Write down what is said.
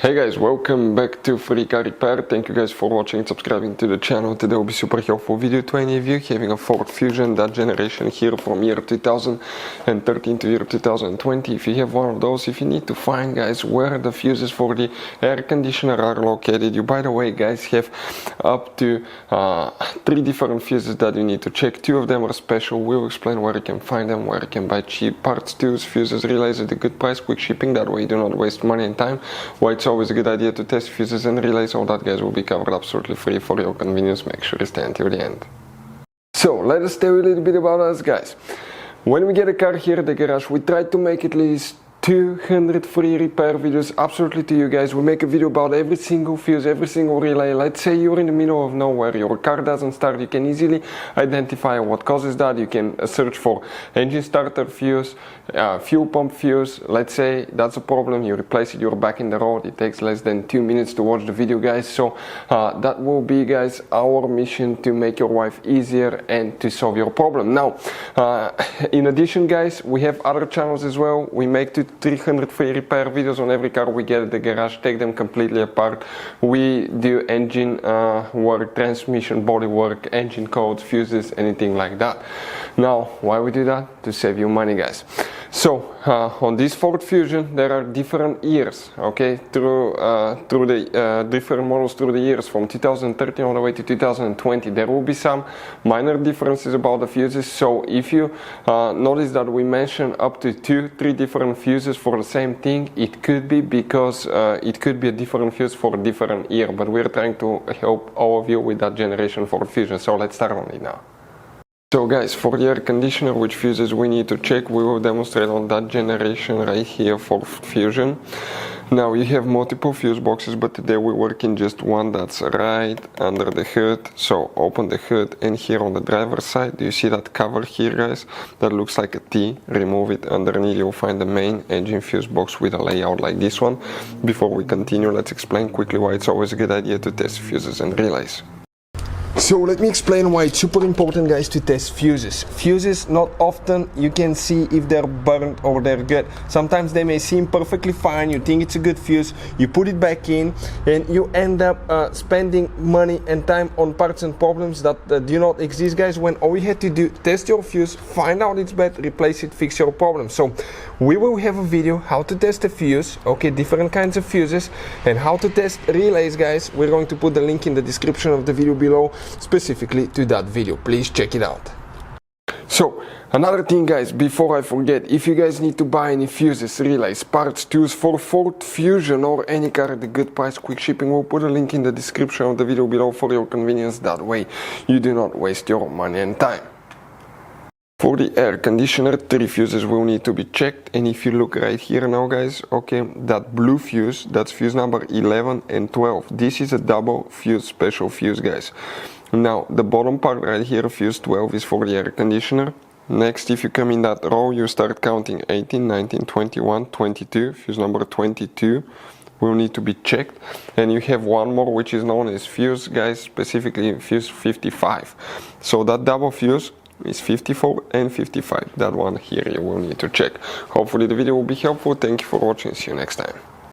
Hey guys, welcome back to Free Car Repair. Thank you guys for watching and subscribing to the channel. Today will be super helpful video to any of you having a Ford Fusion, that generation here from year 2013 to year 2020. If you have one of those, if you need to find guys where the fuses for the air conditioner are located, you by the way guys have up to 3 different fuses that you need to check. 2 of them are special. We'll explain where you can find them, where you can buy cheap parts, tools, fuses, relays at a good price, quick shipping, that way you do not waste money and time. Why it's always a good idea to test fuses and relays. All that guys will be covered absolutely free for your convenience. Make sure you stay until the end. So let us tell you a little bit about us guys. When we get a car here at the garage, we try to make at least 200 free repair videos absolutely to you guys. We make a video about every single fuse, every single relay. Let's say you're in the middle of nowhere, your car doesn't start, you can easily identify what causes that. You can search for engine starter fuse, fuel pump fuse. Let's say that's a problem, you replace it, you're back in the road. It takes less than 2 minutes to watch the video guys. So that will be guys our mission, to make your life easier and to solve your problem. Now in addition guys, we have other channels as well. We make 300 free repair videos on every car we get at the garage, take them completely apart. We do engine work, transmission, body work, engine codes, fuses, anything like that. Now why we do that? To save you money guys. So on this Ford Fusion there are different years, okay, through the different models through the years from 2013 all the way to 2020. There will be some minor differences about the fuses. So if you notice that we mention up to 2-3 different fuses for the same thing, it could be because it could be a different fuse for a different year, but we're trying to help all of you with that generation Ford Fusion. So let's start on it now. So guys, for the air conditioner, which fuses we need to check, we will demonstrate on that generation right here for Fusion. Now you have multiple fuse boxes, but today we work in just one that's right under the hood. So open the hood, and here on the driver's side, do you see that cover here guys? That looks like a T. Remove it. Underneath you'll find the main engine fuse box with a layout like this one. Before we continue, let's explain quickly why it's always a good idea to test fuses and relays. So let me explain why it's super important guys to test fuses. Fuses, not often you can see if they're burnt or they're good. Sometimes they may seem perfectly fine, you think it's a good fuse, you put it back in and you end up spending money and time on parts and problems that do not exist guys, when all you had to do, test your fuse, find out it's bad, replace it, fix your problem. So we will have a video how to test a fuse, okay, different kinds of fuses, and how to test relays guys. We're going to put the link in the description of the video below specifically to that video. Please check it out. So another thing guys, before I forget, if you guys need to buy any fuses, relays, parts, tools for Ford Fusion or any car at a good price, quick shipping, we'll put a link in the description of the video below for your convenience. That way you do not waste your money and time. For the air conditioner, 3 fuses will need to be checked, and if you look right here now guys, okay, that blue fuse, that's fuse number 11 and 12. This is a double fuse, special fuse guys. Now the bottom part right here, fuse 12, is for the air conditioner. Next, if you come in that row, you start counting 18, 19, 21, 22, fuse number 22 will need to be checked, and you have one more which is known as fuse guys, specifically fuse 55. So that double fuse is 54 and 55. That one here you will need to check. Hopefully the video will be helpful. Thank you for watching. See you next time.